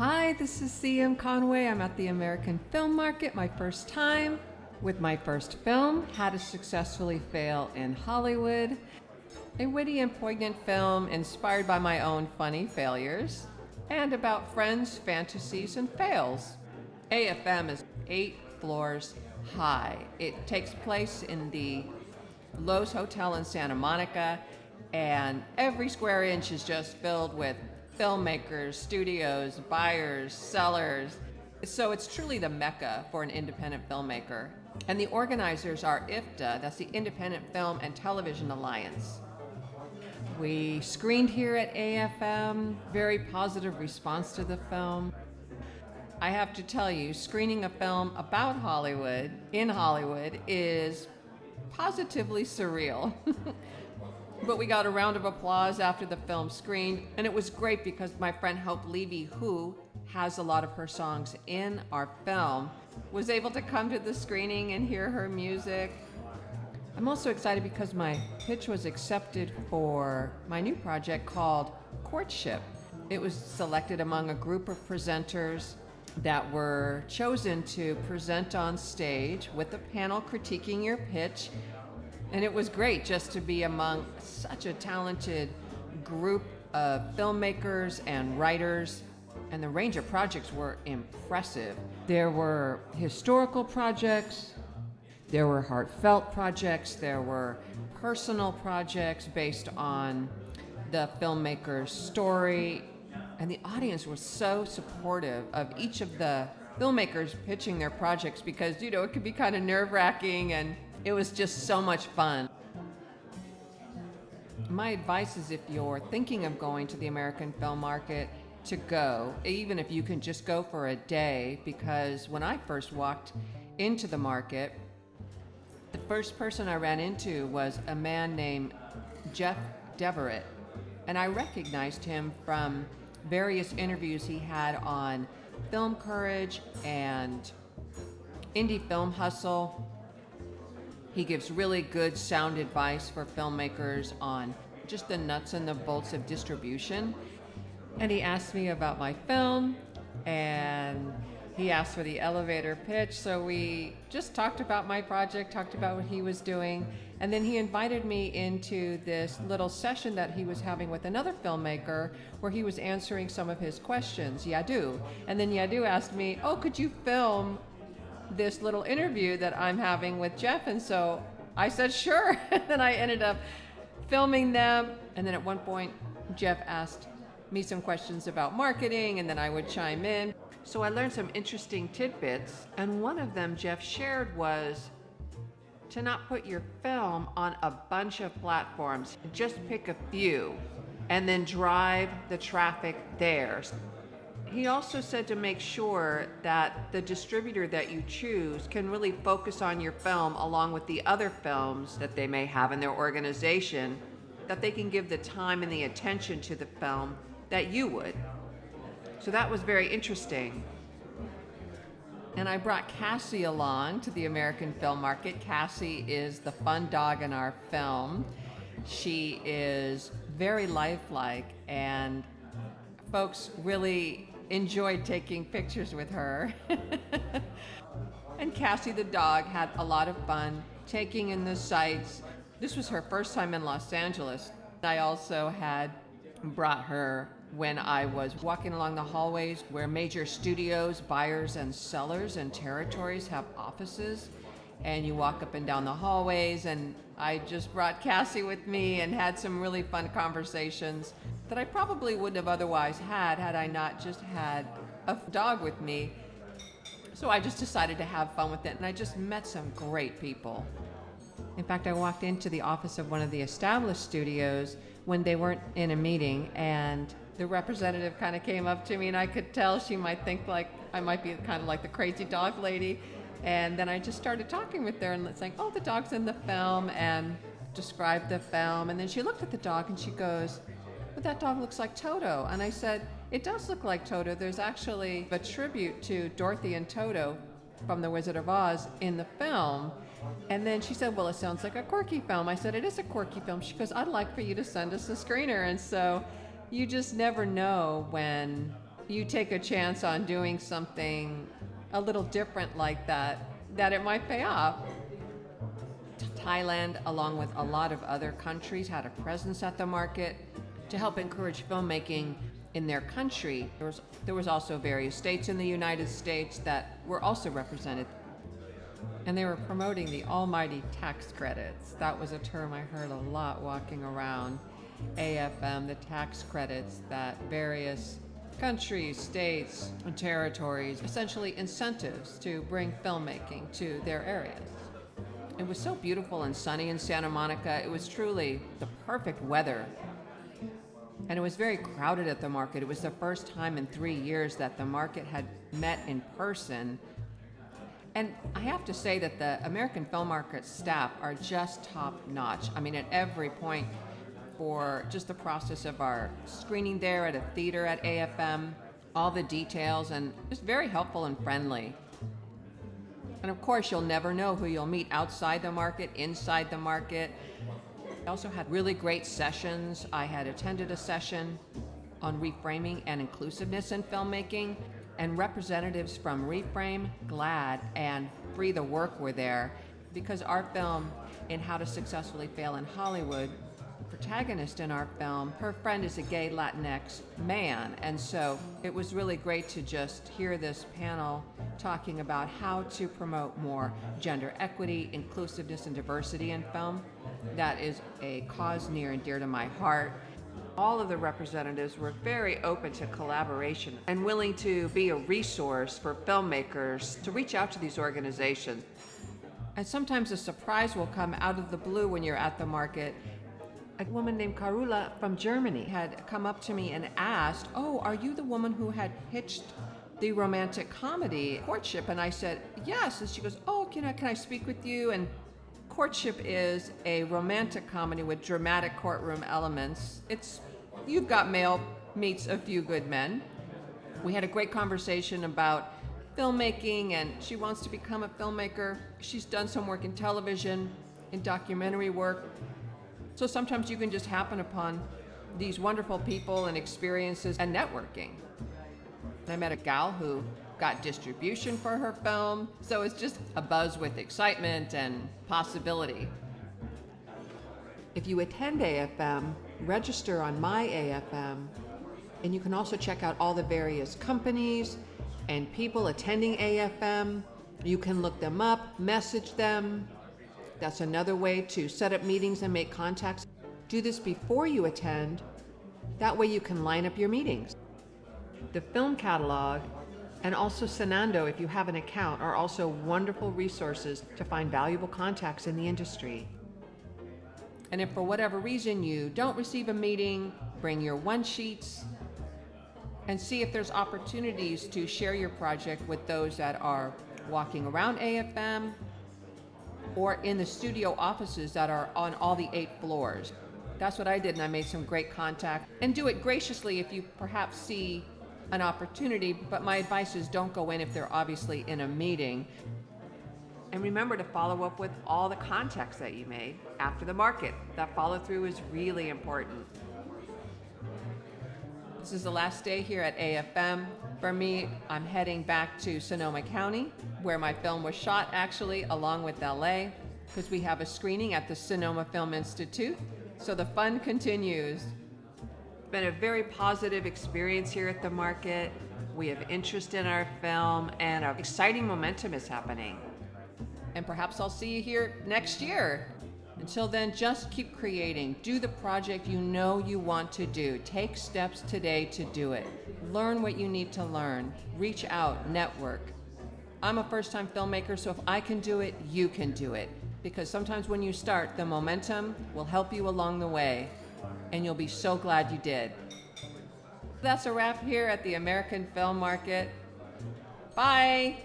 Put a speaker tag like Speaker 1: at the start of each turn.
Speaker 1: Hi, this is CM Conway. I'm at the American Film Market, my first time, with my first film, How to Successfully Fail in Hollywood, a witty and poignant film inspired by my own funny failures, and about friends, fantasies, and fails. AFM is 8 floors high. It takes place in the Lowe's Hotel in Santa Monica, and every square inch is just filled with filmmakers, studios, buyers, sellers. So it's truly the mecca for an independent filmmaker. And the organizers are IFTA, that's the Independent Film and Television Alliance. We screened here at AFM, very positive response to the film. I have to tell you, screening a film about Hollywood, in Hollywood, is positively surreal. But we got a round of applause after the film screened, and it was great because my friend Hope Levy, who has a lot of her songs in our film, was able to come to the screening and hear her music. I'm also excited because my pitch was accepted for my new project called Courtship. It was selected among a group of presenters that were chosen to present on stage with a panel critiquing your pitch. And it was great just to be among such a talented group of filmmakers and writers, and the range of projects were impressive. There were historical projects, there were heartfelt projects, there were personal projects based on the filmmaker's story, and the audience was so supportive of each of the filmmakers pitching their projects because, it could be kind of nerve-wracking, and it was just so much fun. My advice is if you're thinking of going to the American Film Market, to go, even if you can just go for a day, because when I first walked into the market, the first person I ran into was a man named Jeff Deverett, and I recognized him from various interviews he had on Film Courage and Indie Film Hustle. He gives really good sound advice for filmmakers on just the nuts and the bolts of distribution. And he asked me about my film, and he asked for the elevator pitch. So we just talked about my project, talked about what he was doing, and then he invited me into this little session that he was having with another filmmaker where he was answering some of his questions, Yadu. And then Yadu asked me, could you film this little interview that I'm having with Jeff? And so I said, sure. And then I ended up filming them. And then at one point, Jeff asked me some questions about marketing, and then I would chime in. So I learned some interesting tidbits. And one of them Jeff shared was to not put your film on a bunch of platforms. Just pick a few and then drive the traffic there. He also said to make sure that the distributor that you choose can really focus on your film along with the other films that they may have in their organization, that they can give the time and the attention to the film that you would. So that was very interesting. And I brought Cassie along to the American Film Market. Cassie is the fun dog in our film. She is very lifelike, and folks really enjoyed taking pictures with her. And Cassie the dog had a lot of fun taking in the sights. This was her first time in Los Angeles. I also had brought her when I was walking along the hallways where major studios, buyers and sellers and territories have offices, and you walk up and down the hallways, and I just brought Cassie with me and had some really fun conversations that I probably wouldn't have otherwise had I not just had a dog with me. So I just decided to have fun with it, and I just met some great people. In fact, I walked into the office of one of the established studios when they weren't in a meeting, and the representative kind of came up to me, and I could tell she might think like I might be kind of like the crazy dog lady. And then I just started talking with her and saying, the dog's in the film, and described the film. And then she looked at the dog and she goes, but that dog looks like Toto. And I said, it does look like Toto. There's actually a tribute to Dorothy and Toto from The Wizard of Oz in the film. And then she said, well, it sounds like a quirky film. I said, it is a quirky film. She goes, I'd like for you to send us a screener. And so you just never know when you take a chance on doing something a little different like that, that it might pay off. Thailand, along with a lot of other countries, had a presence at the market to help encourage filmmaking in their country. There was also various states in the United States that were also represented. And they were promoting the almighty tax credits. That was a term I heard a lot walking around. AFM, the tax credits that various countries, states, and territories, essentially incentives to bring filmmaking to their areas. It was so beautiful and sunny in Santa Monica. It was truly the perfect weather. And it was very crowded at the market. It was the first time in 3 years that the market had met in person. And I have to say that the American Film Market staff are just top notch. I mean, at every point, for just the process of our screening there at a theater at AFM, all the details, and just very helpful and friendly. And of course, you'll never know who you'll meet outside the market, inside the market. I also had really great sessions. I had attended a session on reframing and inclusiveness in filmmaking, and representatives from Reframe, GLAAD, and Free the Work were there because our film, In How to Successfully Fail in Hollywood, the protagonist in our film, her friend is a gay Latinx man, and so it was really great to just hear this panel talking about how to promote more gender equity, inclusiveness, and diversity in film. That is a cause near and dear to my heart. All of the representatives were very open to collaboration and willing to be a resource for filmmakers to reach out to these organizations. And sometimes a surprise will come out of the blue when you're at the market. A woman named Carola from Germany had come up to me and asked, "Oh, are you the woman who had pitched the romantic comedy Courtship?" And I said, "Yes." And she goes, "Oh, can I speak with you?" And Courtship is a romantic comedy with dramatic courtroom elements. You've got mail meets a few good men. We had a great conversation about filmmaking, and she wants to become a filmmaker. She's done some work in television, in documentary work. So sometimes you can just happen upon these wonderful people and experiences and networking. I met a gal who got distribution for her film, so it's just a buzz with excitement and possibility. If you attend AFM, register on My AFM, and you can also check out all the various companies and people attending AFM. You can look them up, message them. That's another way to set up meetings and make contacts. Do this before you attend. That way you can line up your meetings. The film catalog and also Senando, if you have an account, are also wonderful resources to find valuable contacts in the industry. And if for whatever reason you don't receive a meeting, bring your one-sheets and see if there's opportunities to share your project with those that are walking around AFM or in the studio offices that are on all the 8 floors. That's what I did, and I made some great contact. And do it graciously if you perhaps see an opportunity, but my advice is don't go in if they're obviously in a meeting. And remember to follow up with all the contacts that you made after the market. That follow through is really important. This is the last day here at AFM. For me, I'm heading back to Sonoma County, where my film was shot actually, along with LA, because we have a screening at the Sonoma Film Institute. So the fun continues. It's been a very positive experience here at the market. We have interest in our film, and an exciting momentum is happening. And perhaps I'll see you here next year. Until then, just keep creating. Do the project you know you want to do. Take steps today to do it. Learn what you need to learn. Reach out, network. I'm a first-time filmmaker, so if I can do it, you can do it. Because sometimes when you start, the momentum will help you along the way, and you'll be so glad you did. That's a wrap here at the American Film Market. Bye.